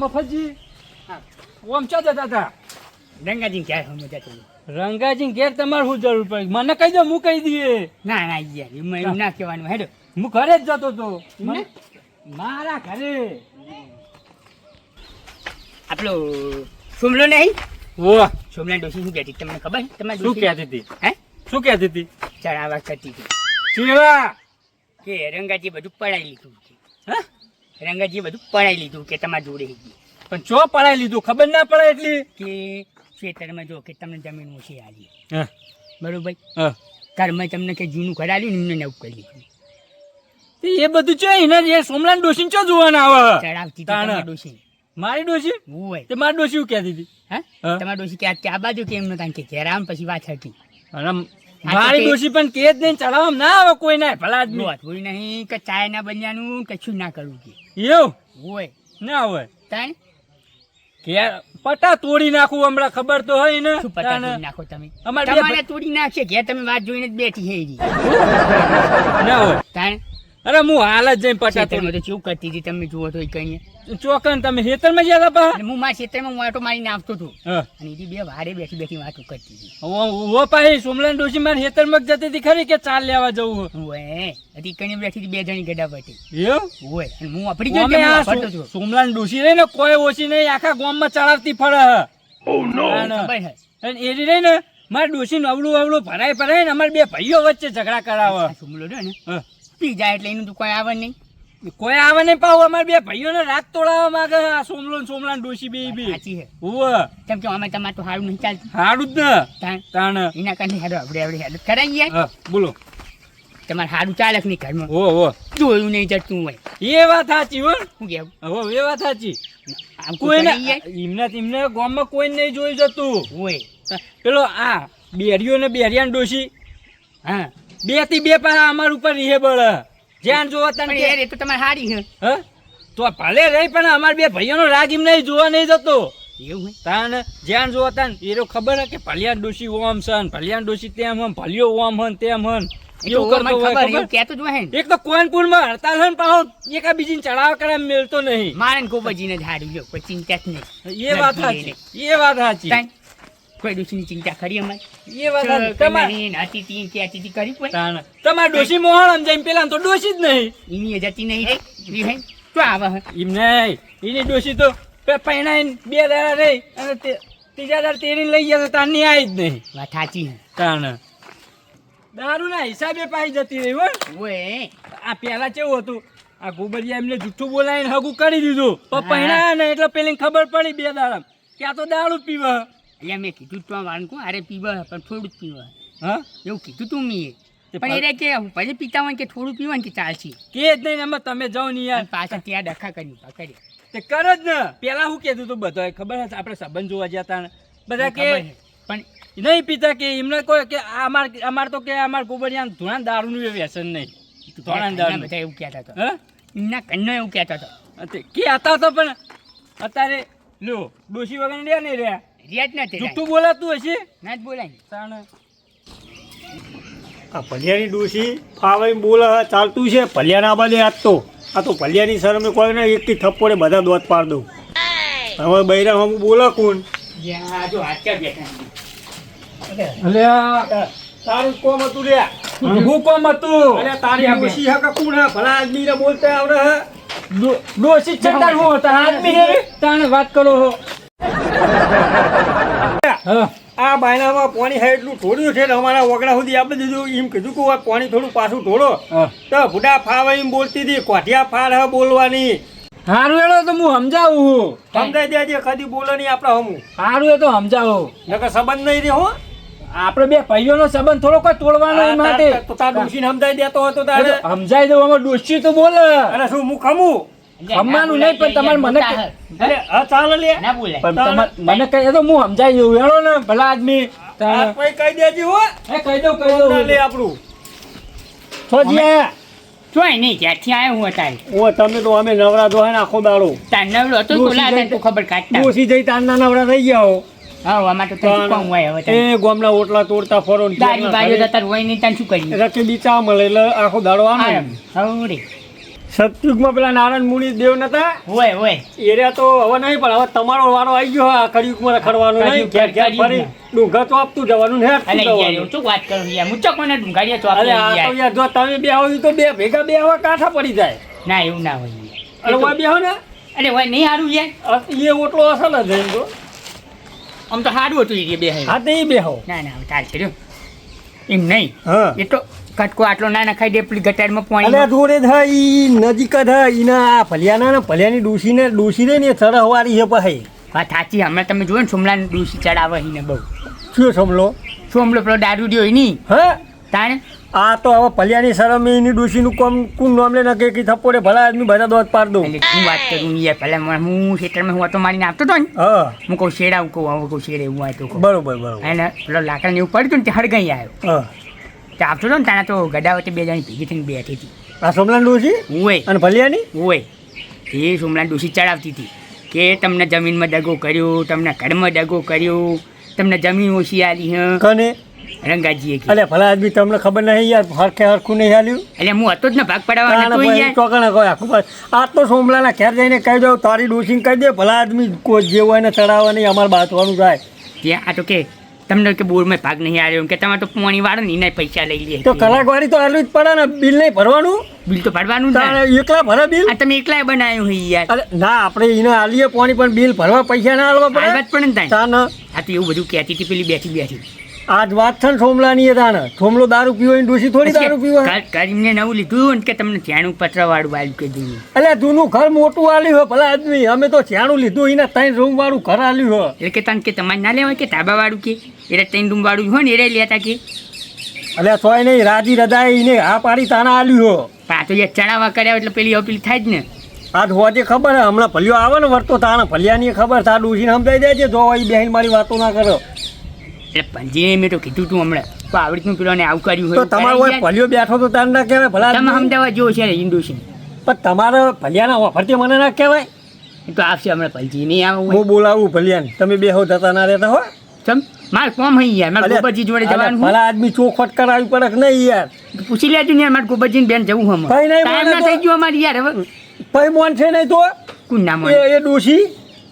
મફતજી ઓમ ચો જતા હતા રંગાજી ક્યાં હમ જતો રંગાજી ઘેર તમારે શું જરૂર પડી મને કહી દો હું કહી દઈએ ના ના યાર એમાં એવું ના કહેવાનું હેડો હું ઘરે જ જતો હતો મને? મારા ઘરે આપણો સુમલો નહીં ઓ સોમલા ડોસી શું કહેતી તમને ખબર તમારે શું કહેતી હતી હે શું કહેતી હતી ચડાવા કરતી હતી ચેવા કે રંગાજી બધું પડાઈ લીધું કે હા રંગાજી બધું પડાઈ લીધું કે તમારા જોડે હતી. પણ ચો પડાઈ લીધું ખબર ના પડે એટલી કે ખેતરમાં જો કે તમને જમીન ઓછી આલી હા બરોબર હા ઘરમાં તમને કે જૂનું ઘર આલ્યું ને એમને નવું કરી લીધું એ બધું છે એના એ સોમલાન ડોશીને ચો જોવાના આવે ચડાવતી હતી તાણે. તમારી ડોસી મારી ડોશી હોય તે મારી ડોશી શું કહેતી હતી હા હા. તમારી ડોસી કે આ બાજુ કેમ નતા કે ઘેર આમ પછી વાત હતી અને મારી ડોશી પણ કે જ નહીં ચડાવવા ના આવે કોઈ ના ભલા આદમી લો થોડી નહીં કે ચાય ના બન્યાનું કશું ના કરવું કે એવું હોય ના હોય તાણ કે પટા તોડી નાખું હમણાં ખબર તો હોય ને શું પતા તોડી નાખો તમે અમારે બે તમારે તોડી નાખશે ઘેર તમે વાત જોઈને જ બેઠી છે એરી. ના હોય તાણ અરે હું હાલ જ જઈને પટા ખેતરમાં તો કેવું કરતી હતી તમે જુઓ તો એ કહીએ ચોકન તમે ખેતરમાં ગયા હતા પા અને હું મારા ખેતરમાં હું આટો મારીને આવતો હતો હા અને એથી બે વારે બેઠી બેઠી વાતો કરતી હતી ઓ પાહી સોમલાન ડોશી મારી ખેતરમાં જ જતી હતી ખરી કે ચાલ લેવા જવું હોય હજી કઈ બેઠી હતી બે જણી ગડા બેઠી એવું હોય અને હું આપડી અમે ગઈ આ વાપરતો હતો સોમલાન ડોશી રહી ને કોઈ ઓછી નહીં આખા ગામમાં ચડાવતી ફરે હે. ખબર હે અને એરી રહી ને મારી ડોશી અવળું અવળું ભરાય ને અમારે બે ભાઈઓ વચ્ચે ઝઘડા કરાવે આ સુમલો રહ્યો ને હા. પી જાય એટલે એનું તો કોઈ આવે નહીં કોઈ આવે નહીં પાવ અમારે બે ભાઈઓને રાત તોડાવવા માંગે આ સોમલાન ડોશી બે બી સાચી છે ઓવે કેમ કે અમે તમારે તો સારું નહીં ચાલતું હારું જ ને તાણ તાણ એના કારણે હેડો આપણે હેડો કરાઈ ગયા હા બોલો તમારે સારું ચાલે કે નહીં ઘરમાં ઓ જોયું નહીં જતું હોય એ વાત સાચી હો શું કેવું હો એ વાત સાચી આમ કોઈને કોઈ એમને ગામમાં કોઈ નહીં જોઈ જતું હોય પેલો આ બેરીઓ ને બેરિયાન ડોશી હા બે થી બે પાછા અમાર ઉપર રીહે બળ જ્યાં જોવા તને પણ યાર એ તો તમારે સારી છે હ તો ભલે રહી પણ અમાર બે ભાઈઓનો રાગ એમ નહીં જોવા નહીં જતો એવું હોય તાન જ્યાં જોવા તાન એ ખબર હે કે ભલિયાન ડોશી ઓમ સન ભલિયાન ડોશી તેમ હન ભલિયો ઓમ હન તેમ હન એ તો એવું મને કરતો હોય ખબર ખબર? એવું કહેતો જ હોય ને એક તો કોઈનપુરમાં હડતાલ હન પાહો એકા બીજીને ચડાવ કરે મેલતો નહીં મારે ને ગોપાજીને જ હારું લ્યો કોઈ ચિંતા જ નહીં એ વાત સાચી એ વાત સાચી તાણ કોઈ દોશીની ચિંતા કરી અમારે એ વાત સાચી તમાર હતી તી કહેતી તી કરી કોઈ તાન તમાર ડોશી મોહણ સમજાય પેલા તો ડોશી જ નહીં એની જતી નહીં રે તો આવે હે એમ નહીં એની ડોશી તો પૈણાઈને 2 દાડા રહી અને ત્રીજા દાડા તેરી લઈ ગયા તો તારની આવી જ નહીં વાત સાચી હે તાણ દારૂના હિસાબે પાઈ જતી રહી હો ઓય આ પેલા કેવું હતું આ ગોબરિયા એમને જુઠ્ઠું બોલાવીને હગું કરી દીધું પણ પૈણા ને એટલે પેલી ખબર પડી 2 દાડા કે આ તો દારૂ પીવે એટલે મેં કીધું તો વાળું અરે પીવા પણ થોડું જ પીવા હા એવું કીધું તું મેં તે પણ એ કે ભલે પીતા હોય કે થોડું પીવા ને કે ચાલશે કે જ નહીં એમાં તમે જાઓ ને યાર પાછા ત્યાં ડખા કરી પકડી તે કરો જ ને પેલા શું કહેતું તું બધો ખબર હશે આપણે સંબંધ જોવા જતા ને બધા કે પણ નહીં પીતા કે એમને કોઈ કે અમાર તો કે અમાર ગોબરિયા ધોણા દારૂનું વ્યસન નહીં ધોણા દારૂ બધા એવું કહેતા હતા હા એમના કન્નો એવું કહેતા હતા કે હતા તો પણ અત્યારે લો ડોશી વગર રહ્યા નહીં રહ્યા રિયાજ નથી જુઠ્ઠું બોલાતું હશે ના જ બોલાય તાણ આ ભલિયાની ડોશી ફાવે એમ બોલે ચાલતું છે ભલિયાના બાદે આજ તો આ તો ભલિયાની શરમે કોઈ ને એકથી થપ્પડે બધા દોત પાડ દઉં હવે બૈરા હું બોલે કોણ જો હાચા બેઠા અલ્યા તારું કોમ હતું રે હું કોમ હતું અરે તારી ડોશી હે કે કોણ હે ભલા આદમીને બોલતા આવડે હે ડોશી ચંદાર હું હતા આદમી હે તાણ વાત કરો હો હા આ બાયનામાં પાણી હે એટલું ઢોળ્યું છે ને અમારા વગડા સુધી આપણે દીધું એમ કીધું કે પાણી થોડું પાછું ઢોળો તો ભૂડા ફાવે એમ બોલતી હતી કોઠિયા ફાડ હે બોલવાની હારું એનો તો હું સમજાવું સમજાઈ દેજે કદી બોલો નહીં આપણે હમું હારું એ તો સમજાવું નકર સંબંધ નહીં રે હો આપણે બે ભાઈઓનો સંબંધ થોડો કોઈ તોડવાનો એ માટે તો તાર ડોશીને સમજાઈ દેતો હતો તારે સમજાઈ દઉં અમાર ડોશી તો બોલે અરે શું હું ખમું ખમવાનું નહીં પણ તમારે મને અરે હા ચાલ લે ના બોલાય પણ મને કહી તો હું સમજાઈ દઉં એનો ને ભલા આદમી આ કોઈ કહી દેજી હો કહી દઉં લે આપણું છોજીયા ચોય નહીં ક્યાંથી આવ્યો હું અત્યારે ઓ તમે તો અમે નવરા ધોય ને આખો દાડો તાર નવલો હતો બોલા હતા તું ખબર કાઢતા ડોશી જઈ તારના નવરા થઈ ગયા હો હા આમાં તો તને કોણ હોય હવે એ ગોમના ઓટલા તોડતા ફરો ને દારી બાજુ જતા હોય નહીં તને શું કરી રખી બીચા મળે એટલે આખો દાડો આમ હવડે સતયુગમાં પેલા નારાયણ મુનિ દેવ નતા હોય હોય એરિયા તો હવે નહીં, પણ હવે તમારો વારો આવી ગયો. આ કળિયુગમાં રખડવાનું નહીં, ઘેર ઘેર ફરી ડુંગર તો આપતું જવાનું ને અલે યાર એવું શું વાત કરું યાર મુચક મને ડુંગાડીયા ચોપ અરે આ તો યાર જો તમે બે આવો તો બે ભેગા બે આવા કાંઠા પડી જાય. ના એવું ના હોય યાર. અરે ઓય બે હો ને અરે હોય નહીં સારું યાર. એ ઓટલો અસલ જ એમ તો. આમ તો સારું હતું એ બે હા તે બે હો. ના ના ચાલ કર્યો એમ નહીં. હા એ તો કટકો આટલો ના નખાઈ દે પેલી ગટારમાં અલે પાણી જોડે થાય ઈ નજીક જ હા ઈના ભલિયાના ને ભલિયાની ડૂસી રે ને સરહવારી છે પછી. વાત સાચી હમણાં તમે જુઓ ને સોમલાને ડૂસી ચડાવે ને બહુ શું સમલો સોમલો પેલો દારૂ દ્યો એની હા તાણે આ તો હવે ભલિયાની શરમે એની ડૂસીનું કોમ કું નામ લે કે કી થપ્પોડે ભલા આદમી બધા દોત પાડ દઉં. એટલે શું વાત કરું યાર પહેલા હું ખેતરમાં હું ઓટો મારીને આપતો હતો ને હા હું કહું શેડા હું કહું હવે કહું શેડે હું આવ્યો કહું બરોબર બરોબર. અને પેલો લાકડા ને એવું પડ્યું ને તે હળગાઈ આવ્યો હા તે આપતો હતો ને તાણે તો ગડા વચ્ચે બે જણી ભેગી થઈને બેઠી હતી આ સોમલાન ડૂસી હોય અને ભલિયાની હોય એ સોમલાને ડૂસી ચડાવતી હતી કે તમને જમીનમાં દગો કર્યો, તમને ઘરમાં દગો કર્યો, તમને જમીન ઓછી આલી હ કને રંગાજીએ કે અલે ભલા આદમી તમને ખબર નહીં યાર હરખે હરખું નહીં હાલ્યું. એટલે હું હતો જ ને ભાગ પડાવવા નતો યાર. ચોકણા કોઈ આખું બસ. આ તો સોમલાના ઘેર જઈને કહી દઉં તારી ડૂસીને કહી દે ભલા આદમી કોઈ જે હોય ને ચડાવવા નહીં, અમારે બાંધવાનું થાય. ત્યાં આ તો કે તમને કે બોરમાં ભાગ નહીં આવ્યો કે તમારે તો પાણી વાળો ને એના પૈસા લઈ લે તો કલાકવાળી તો આલવી જ પડે ને, બિલ નહીં ભરવાનું. બિલ તો ભરવાનું જ તારે ને. એકલા ભરે બિલ? આ તમે એકલા બનાવ્યું હોય યાર. અરે ના આપણે એને આલીએ પાણી પણ બિલ ભરવા પૈસા ના આલવા પડે. વાત પણ ને તાન આ તો એવું બધું કહેતી હતી પેલી બેઠી બેઠી આજ વાત છે ને સોમલાની એ તાન સોમલો દારૂ પીવો એને ડોસી થોડી દારૂ પીવા. કરીને નવું લીધું ને કે તમને ત્યાંનું પત્ર વાળું આવ્યું કે દીધું. અલ્યા જૂનું ઘર મોટું આલ્યું હોય ભલા આદમી, અમે તો છાણું લીધું એના 3 રૂમ વાળું ઘર આલ્યું હોય. એટલે કે તને કે તમારે ના લેવાય કે ધાબા વાળું કે એટલે 3 રૂમ વાળું હોય ને એ લેતા કે અલ્યા તોય નહીં રાજી રજાએ એને આ પાડી તાના આલ્યું હોય. પણ આ તો યાર ચડાવવા કર્યા એટલે પેલી અપીલ થાય જ ને. આજ હોજે ખબર હે હમણાં ભલ્યો આવે ને વર્તો તાણા ભલિયાની ખબર તાર ડોસીને સમજાઈ દેજે જો એ બેહીન મારી વાતો ના કરો. એટલે પંજીને મેં તો કીધું તું હમણાં તો આવડીનું પેલોને આવું કર્યું તો તમારો હોય ભલ્યો બેઠો તો તાર ના કહેવાય ભલા તમે આદમી? સમજાવવા જેવો છે ને હિન્દુસિંહ પણ તમારે ભલિયાના ઓફરથી મને ના કહેવાય. એ તો આવશે હમણાં પંજી નહીં આવું હું બોલાવું ભલિયાને, તમે બેહો જતા ના રહેતા હો. ચમ મારે કોમ હઈ યાર મારે અલ્યા, ગોબરજી જોડે અલ્યા, જવાનું ભલા આદમી ચોખવટ કરાવી પડે કે નહીં યાર? પૂછી લેજો ને યાર મારે ગોબરજીને બેન જવું હમ કઈ નહીં ટાઈમ બોલે ના તો. થઈ ગયો અમારી યાર હવે પછી મોન છે નહીં તો કોણ ના મળે એ ડોસી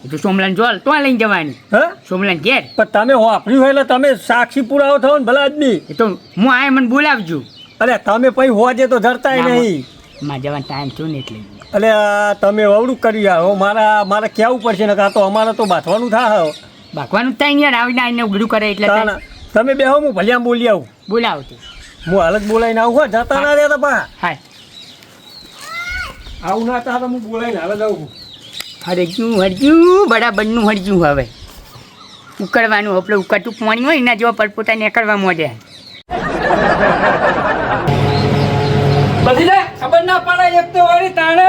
એ તો સોમલાન જોલ તો લઈને જવાની હા સોમલાન ઘેર પણ તમે વાપર્યું હોય એટલે તમે સાક્ષી પુરાવો થયો ને ભલા આદમી. એ તો હું આય મને બોલાવજો અરે તમે પછી હોજે તો જરતાય ના, નહીં. માં જવાનો ટાઈમ થયો ને એટલે અલે આ તમે અવડું કરી આવો મારે કહેવું પડશે ને કાં તો અમારે તો બાંધવાનું થાય. બાકવાનું જ થાય ને યાર આવીને આવીને ઉઘડું કરે એટલે થાય. તાના. તમે બેહો હું ભલિયામાં બોલી આવું. બોલાવો તો હું હાલ જ બોલાવીને આવું હો, જતા ના રહેતા પા. હાય આવું ના તા હું બોલાવીને હાલ જ આવું. હરજ્યું બરાબરનું હરજ્યું હવે ઉકળવાનું આપણે ઉકળતું પાણી હોય એના જેવા પરપોટા નીકળવા માંડ્યા. બધી લે ખબર ના પડે એક તો વાળી તાણે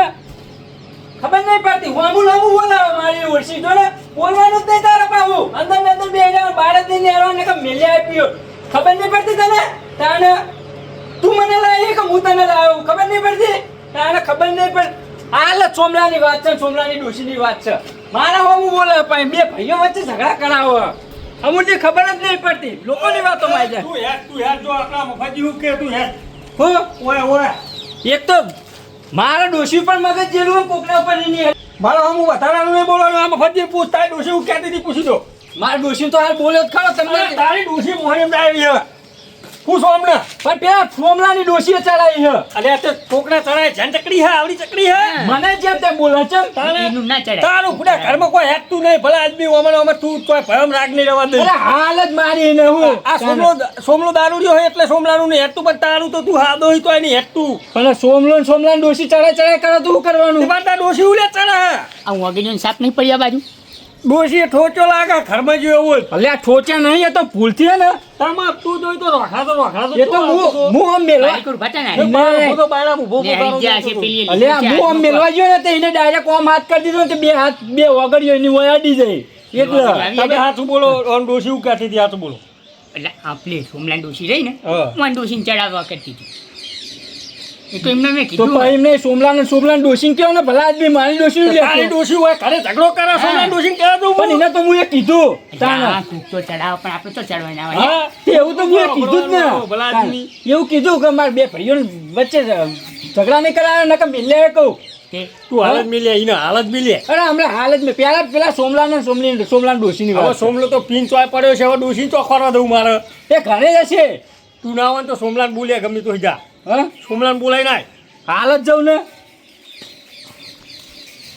ખબર નહીં પડતી હું લાવું બોલાવો મારી ઓળસી જો ને બોલવાનું જ નહીં તારે પાવું અંદર ને અંદર બે જણા બહાર જ નહીં નેરવા ને કે મેલે આપ્યો ખબર નહીં પડતી તને તાણે તું મને લાવી કે હું તને લાવું ખબર નહીં પડતી તાણે ખબર નહીં પડતી. હાલ સોમલાની વાત છે, સોમલાની ડોશીની વાત છે. મારા હું બોલે પણ બે ભાઈઓ વચ્ચે ઝઘડા કરાવો અમુક ખબર જ નહીં પડતી લોકોની વાતો માં જાય. તું હેડ જો આપણા મફાજી હું કે તું હેડ. હું ઓય ઓય એક તો મારા ડોશી પર મગજ જેલું કોકના ઉપર નહીં. મારો હું વધારાનું નહીં બોલવાનું. આમાં ફજી પૂછતા ડોસી હું કહેતી હતી પૂછી દો. મારા ડોશી તો હાલ બોલ્યો જ ખરો તમને તારી ડોસી મોહની આવી હવે પૂછો અમને. પણ પેલા ફોમલાની ડોશીએ ચડાવી છે. અરે તે કોકને ચડાય જન ચકડી હે આવડી ચકડી હે. મને જેમ તેમ બોલે છે એનું ના ચડાય. તારું ખુદા ઘરમાં કોઈ હેતું નહીં ભલા આદમી અમારે તું કોઈ ભયમ રાગ નહીં રહેવા દે. અરે હાલ જ મારી ને હું આ સોમલો દારૂડિયો હોય એટલે સોમલાનું નહીં હેતું, પણ તારું તો તું હાદો હોય તો એની હેતું. પણ સોમલાની ડોશી ચડાય કરે તો શું કરવાનું? તાર ડોસી ઉલે ચડા આ વગેરે સાપ નહીં પડી આ બાજુ ડોસી ઠોચો લાગે ઘરમાં જો એવું ભલે આ ઠોચે નહીં એ તો ભૂલથી હે ને તારમાં તું જોઈ તો રખાતો એ તો હું આમ મેલવા બારી કરું ભાતા ના એ બાર ઊભો તો બાયણા ઊભો ને આવી ગયા છે પેલી અલ્યા હું આમ મેલવા ગયો ને તો એને ડાયરેક્ટ આમ હાથ કરી દીધો ને તો બે વગડ્યો એની વય અડી જાય એટલે તમે હાથું બોલો આમ ડોસી હું કાઢી હતી હાથું બોલો. એટલે આપણે સોમલાન ડોસી રહી ને હા. હું ડોસીને ચડાવવા કરતી હતી એ તો એમને મેં તો કીધું પછી એમને સોમલાન ડોશી કેવો ને ભલા આદમી મારી ડોશી તારી ડોસી હોય ઘરે ઝઘડો કરે સોમલા ડોસી કહે તો પણ એને તો હું એ કીધું હા, તું તો ચડાવ પણ આપણે તો ચડવાના હોય હા તે એવું તો મેં કીધું જ ને ભલા આદમી. એવું કીધું કે મારે બે ભાઈઓ વચ્ચે ઝઘડા નહીં કરાવે નકર મિલે કહું તે તું હાલ જ મિલે એને હાલ જ મિલે અરે હમણાં હાલ જ મેં પેલા સોમલાન ડોશીની હવે વાત સોમલો તો પીન ચોય પડ્યો છે હવે ડોસી ચોખવા દઉં મારે એ ઘરે જ હશે તું ના હોય ને તો સોમલાન બોલે ગમે તો જા હા સોમલાન બોલાય નાય હાલ જ જાઉં ને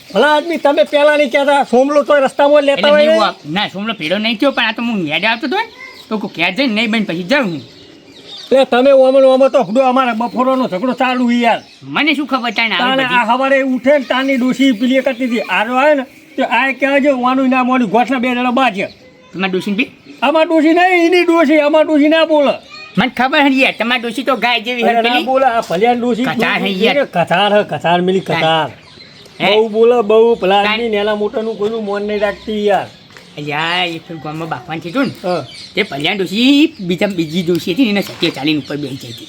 ભલા આદમી તમે પહેલા નહીં કહેતા સોમલો તો રસ્તામાં લેતા એટલે હોય મેં ને. એવું ના સોમલો પીળો નહીં થયો પણ આ તો હું યાદ આવતો હતો ને તો કોઈ ક્યાં જઈને નહીં બન પછી જાઉં હું એટલે તમે ઓમો તો હડો અમારે બપોરનો ઝઘડો ચાલુ છે યાર મને શું ખબર તાને તાને આવી આ સવારે ઉઠે ને તાની ડોસી પેલી કરતી હતી આરો આવે ને તો આ કહેવાય છે વાનું ના મોનું ગોઠના બે જણા બાજે તમારે ડોશી બી આમાં ડોસી નહીં એની ડોસી આમાં ડોસી ના બોલે મને ખબર હે યાર તમારી ડોશી તો ગાય જેવી અરે ના હરપેલી બોલે આ ભલ્યાન ડોસી કચાર હે યાર. કચાર મિલી કચાર હે? બહુ બોલે બહુ પેલા કાંઈ- આદમી નેલા મોટાનું કોઈનું મોન નહીં રાખતી યાર યાર એ તો ગામમાં બાપાને કીધું ને હા. તે પલ્યાણ ડોશી બીજી ડોશી હતી ને એને સત્ય ચાલીને ઉપર બેસી જઈ હતી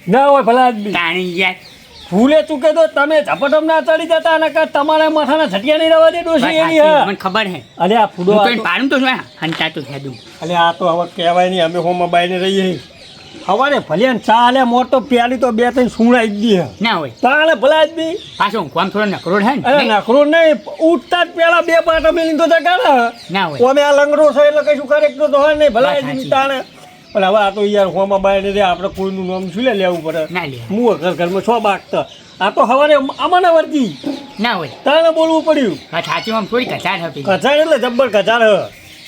ના હોય ભલા આદમી તાણી યાર ભૂલે ચૂકે તો તમે ઝપટમ ના ચડી જતા ને કે તમારા માથાના ઝટિયા નહીં રહેવા દે ડોસી એની હા મને ખબર હે અરે આ ફૂડો હું તો આ એને તો- પાડું તો શું હંતા તો હેડું અલે આ તો હવે કહેવાય નહીં અમે હોમાં બાઈને રહીએ હવારે ભલે ચાલે મોર તો પ્યાલી તો બે ત્રણ સુણાઈ જ દી ના હોય તાણે ભલા આદમી પાછો હું આમ થોડો નકરો હે અરે ને નખરો નહીં ઉઠતા જ પેલા બે પાટા મેલી તો જગાડે ના હોય અમે આ લંગડો છે એટલે કશું કરે તો હોય નહીં ભલા વાત આદમી સાચી. તાણે પણ હવે આ તો યાર હોમાં બાઈને રે આપણે કોઈનું નામ શું લે લેવું પડે ના લે હું ઘરમાં છો બાગતા આ તો હવારે અમાને વર્તી ના હોય તાણે બોલવું પડ્યું હા સાચું આમ થોડી કચાર હતી કચાર એટલે જબ્બર કચાર હ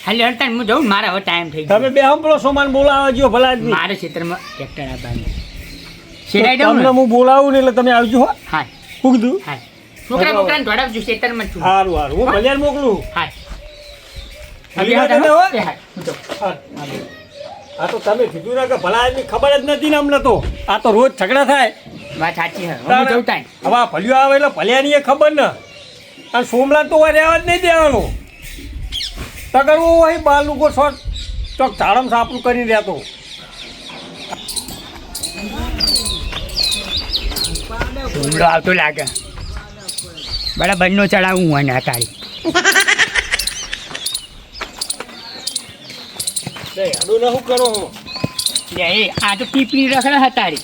હાલે હડતા હું જઉં ને મારા હવે ટાઈમ થઈ તમે ગયો બે હંપલો સોમાન બોલાવા જો ભલા આદમી મારા ક્ષેત્રમાં ટ્રેક્ટર આવવાનું શેરાઈ દઉં તમને ને હું બોલાવું ને એટલે તમે આવજો હો હા શું કીધું હા છોકરા બોકરાને દોડાવજો ક્ષેત્રમાં જ છું સારું સારું હું ભલ્યાને મોકલું હા ભલી વાત એને હો? હા હું જાઉં. આ તો તમે કીધું ને કે ભલા આદમી ખબર જ નથી ને અમને તો આ તો રોજ ઝઘડા થાય વાત સાચી હે હું જઉં તાઈ હવે આ ભલ્યો આવે એટલે ભલ્યાની એ ખબર ને અને સોમલાલ તો રહેવા જ નહીં દેવાનું તગડવું હોય બારનું કો શોટ ચોક ઝાડમ સાપરું કરીને રહેતો હુમલો આવતો લાગે બરાબર નો ચડાવું હોય ને તારી હેડું ને શું કરો હો લે એ આ તો પીપળી રખડા હતા તારી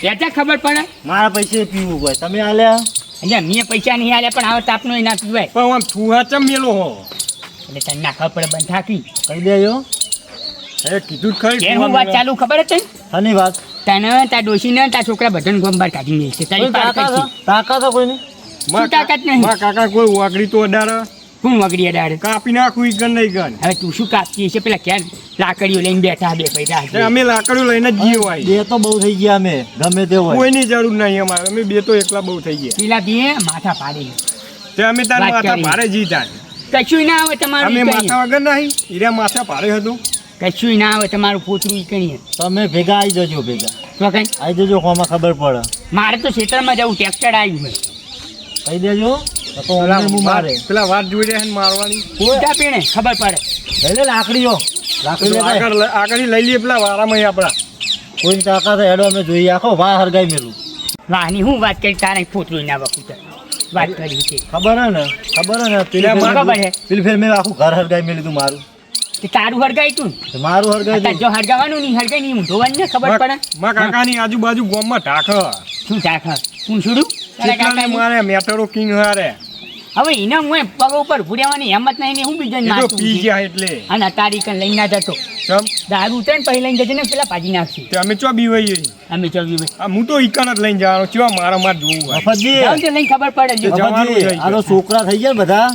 ત્યાં ખબર પડે મારા પૈસે પીવું હોય તમે આલ્યા એટલે મેં પૈસા નહીં આલ્યા પણ હવે તાપનો ના પીવાય પણ આમ છુહા ચમ મેલો હો એટલે તને ના ખબર પડે બંધ થાકી કહી દેજો એ કીધું જ ખરી કે હું વાત ચાલુ ખબર જ છે શની વાત તને તાર ડોશીને તાર છોકરા બધાને ગોમ બહાર કાઢી મેલશે તારી કોઈ પાર તાકાત કરશે. છે? તાકાત છે કોઈની શું તાકાત નહીં? મા કાકા કોઈ વાગડી તો અડારે કોણ વગડી અડાડે કાપી નાખું ઈ ગન નહીં ગન હવે તું શું કાપતી હશે પેલા ક્યાં લાકડીઓ લઈને બેઠા બે પૈસા તે અમે લાકડીઓ લઈને જ જીવ આવી બે તો બહુ થઈ ગયા અમે ગમે તે હોય કોઈની જરૂર નહીં અમારે અમે બે તો એકલા બહુ થઈ ગયા પેલા બે માથા પાડી તે અમે તાર વાત માથા કરી. ભારે જીતા કશું ના આવે તમારું અમે ઈ કણીએ. માથા વગર નહીં હીરા માથા ભારે હતું કશું ના આવે તમારું પોતરું ઈ કણીએ. તમે ભેગા આવી જજો ભેગા તો કઈ આવી જજો કોમાં ખબર પડે મારે તો ખેતરમાં જવું ટ્રેક્ટર આવ્યું હોય કહી દેજો તો તો અમને હું મારે પેલા વાત જોઈ રહ્યા છે ને મારવાની ઊંધા પીણે ખબર પડે લઈ લે લાકડીઓ લાકડી લેતા આગળ લઈ લઈએ પેલા વારામાં આપણા કોઈની તાકાત હેડો અમે જોઈએ આખો વાહ હરગાઈ મેલું વાહની હું વાત કરી તારે પોતરું ના વખત વાત કરી છે ખબર હે ને ખબર હે ને પેલી ફેર ખબર હે. પેલી ફેર મેં આખું ઘર હરગાઈ મેલું તું મારું તે તારું હરગાઈ તું તો મારું હરગાઈ અત્યારે જો હરગાવાનું નહીં હરગાઈ નહીં હું ધોવાની ને ખબર પડે મા કાકાની આજુબાજુ ગામમાં ઢાક શું ચાખ હું છોડું તારા કેટલાને કાકાની? મારે મેટરો કિંગ હારે હવે એને હું પગ ઉપર ભૂર્યાવાની હિંમત નહીં ને હું બીજાને એ તો મારતું પી છું. ગયા એટલે અને તારી કન લઈને ના જતો ચમ દારૂ ઉતરે ને પછી લઈને જજે ને પેલા ભાજી નાખશે તે અમે ચો બીવાઈએ અમે ચોવી ભાઈ આ હું તો ઈકણ જ લઈને જવાનો ચેવા મારા માર જોવું હોય મફતજી જાઓ તો લઈને ખબર પડે જો જવાનું મફતજી થઈ આ તો છોકરા થઈ ગયા ને બધા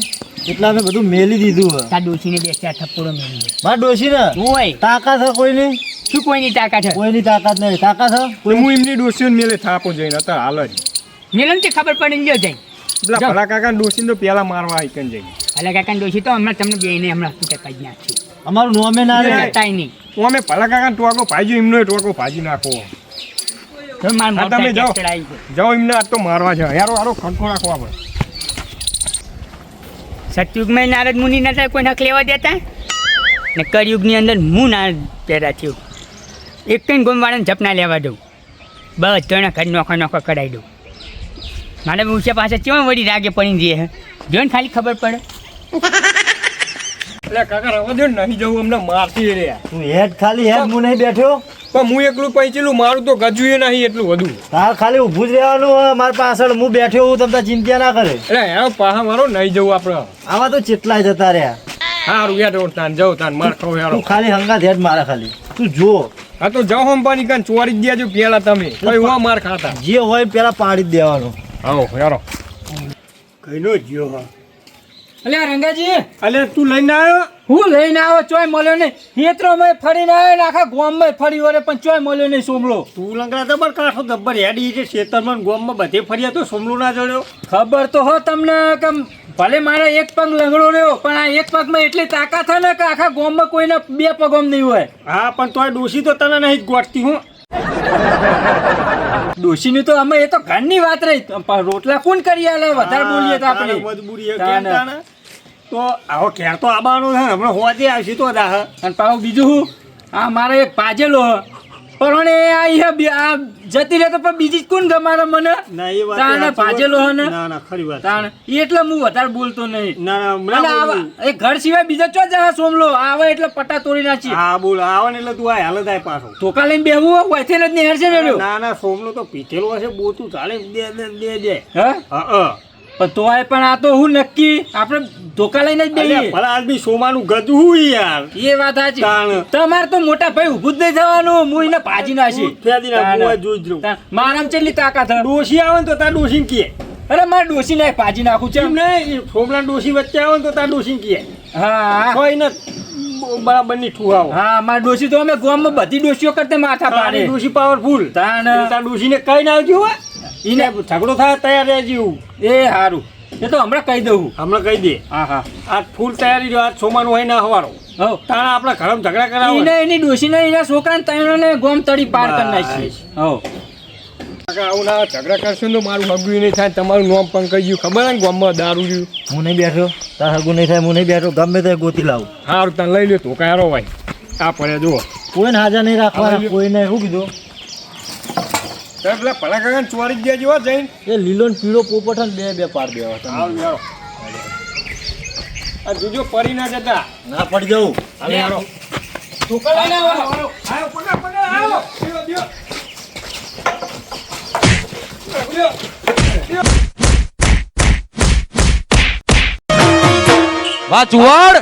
એટલે અમે બધું મેલી દીધું હે તાર ડોસીને બે ચાર થપ્પડો મેળી દે મારા ડોશી ને હોય તાકાત હે કોઈની શું કોઈની તાકાત છે કોઈની તાકાત નહીં તાકાત હે તો હું એમની ડોસીઓ મેલે થાપો જઈને અત્યારે હાલ જ મેલો ને તે ખબર પડે ને લ્યો જાય પેલા જાઓ. ભલા કાકા ડોસીને તો પેલા મારવા ઈકણ જઈએ અલા કાકા ડોસી તો હમણાં તમને બેને હમણાં તૂટે કાઢી નાખશે અમારું નોમે ના રે જતાય નહીં હું અમે ભલા કાકા ટોકો ભાજી એમનો ટોકો ભાજી નાખો હવે મારા હા, મોટા તમે જાઓ. ટ્રેક્ટર આવી ગયું. જાઓ એમને આજ તો મારવા છે યારો હારો ખડકો રાખો આપણે સતયુગમાં નારદ મુનિ નતા કોઈ હક લેવા દેતા ને કળયુગની અંદર હું નારદ પેદા થયો એક કઈ ગોમવાળાને જપના લેવા દઉં બધાના ઘર નોખા નોખા કરાવી દઉં મારે ઉછે પાસે કેવા વળી રાગે પડી જઈએ હે જો ને ખાલી ખબર પડે એટલે કાકા રવા દો ને નહીં જવું અમને મારતી રે તું હેડ ખાલી હેડ હું નહીં બેઠો પણ હું એકલું પૈચેલું મારું તો ગજુએ નહીં એટલું વધુ. તાર ખાલી ઊભું જ રહેવાનું હોય મારી પાછળ હું બેઠો હું તમને ચિંતા ના કરે. એટલે એનો પાહા મારો નહીં જવું આપણે. આવા તો ચેટલાય જતા રહ્યા. સારું યાર તાન જાઉં તાન માર ખાવ યાર. તું ખાલી હંગાત હેડ મારે ખાલી તું જો હા તો જાઓ હંપાની કાન ચોરી જ દેજો પેલા તમે કઈ હું માર ખાતા. જે હોય પેલા પાડી જ દેવાનું. આવો યારો. કઈનો જ્યો હા અલ્યા રંગાજી અલે તું લઈને આવ્યો હું લઈને આવ્યો ચોય મળ્યો નહીં ખેતરોમાં ફરીને આવ્યો ને આખા ગામમાં ફરી વળે પણ ચોય મળ્યો નહીં સોમલો. તું લંગડા જબર કાઠો ગબ્બર હેડી છે ખેતરમાં ગોમમાં બધે ફર્યા તો સોમલું ના જડ્યો. ખબર તો હો તમને કે ભલે મારા એક પગ લંગડો રહ્યો પણ આ એક પગમાં એટલી તાકાત છે ને કે આખા ગામમાં કોઈને બે પગમ નહીં હોય. હા પણ તોય ડોશી તો તને નહીં જ ગોઠતી હું. ડોશીની તો અમે એ તો ઘરની વાત રહી પણ રોટલા કોણ કરી આલે વધારે બોલીએ તો આપણે મજબૂરી હે કેમ તાણે? તો આવો ઘેર તો આવવાનો છે હમણાં હોજે આવશે તો દાહ. અને પાછું બીજું હું આ મારે એક પાજેલો પણ આ જતી રહે તો પણ બીજી કોણ ગમાડે મને ના એ વાત તાણે સાચી પાજેલો હે ને ના ના ખરી વાત તાણે એટલે હું વધારે બોલતો નહીં. ના ના અને હમણાં આવા બોલું. એ ઘર સિવાય બીજો ચો જા સોમલો આવે એટલે પટ્ટા તોડી નાખી હા બોલ આવે ને એટલે તું આ હાલ થાય પાછો. ધોકા લઈને બેહવું હોય જ નહીં હેરશે ને રહ્યો. ના ના સોમલો તો પીઠેલો હશે બોતું ચાલે દે હા હા પણ તોય પણ આ તો હું નક્કી આપણે ધોકા લઈને જ બેહીએ. ભલા આદમી સોમાનું ગધું યાર. એ વાત સાચી તાણ. તમારે તો મોટા ભાઈ ઊભું જ નહીં થવાનું હું એને ભાજી નાખી ફેદી ના ગોવા જોઈ જ રહું. મારામાં કેટલી તાકાત હે? ડોશી આવે ને તો તાર ડોશી કહે અરે મારે ડોસી ને ભાજી નાખું છે એમ નહીં સોમલા ડોશી વચ્ચે આવે ને તો તાર ડોશી કહે હા કોઈ ને બરાબર ની ઠુહાવો. હા મારી ડોસી તો અમે ગામમાં બધી ડોસીઓ કરતે માથા તારી પાડે ડોશી પાવરફુલ. તાણ. તાર ડોશીને કઈ ના આવજો હો. ઈને ઝઘડો થાય તૈયાર રહેજો. એ હારું એ તો હમણાં કહી દઉં હમણાં કહી દે હા હા આ ફૂલ તૈયારી જો આજ સોમાનું હોય ના હવારો હવ તારા આપણા ઘરમાં ઝઘડા કરાવો ઈને એની ડોસીને એના છોકરાને ત્રણને ગોમ તળી પાર કરી નાખી હવ આવું ના ઝઘડા કરશો ને તો મારું હગું નહીં થાય તમારું નામ પણ કહી ગયું ખબર ને ગામમાં દારૂ રહ્યું. હું નહીં બેઠો તાર હગું નહીં થાય હું નહીં બેઠો ગમે તે ગોતી લાવું. સારું તને લઈ લ્યો તો કારો ભાઈ આ પડે જુઓ. કોઈને હાજર નહીં રાખવાના કોઈને શું કીધું તમે પેલા ભલા કાકા ચોરી જ દેજો હો જઈને. એ લીલો ને પીળો પોપટ ને બે પાડ દેવા તમે. આવ યારો. આ જોજો પરી ના જતા. ના પડી જવું હાલો યારો. ધોકા લઈને આવો આવો પકડ આવો. દિયો દિયો. વાચુવાડ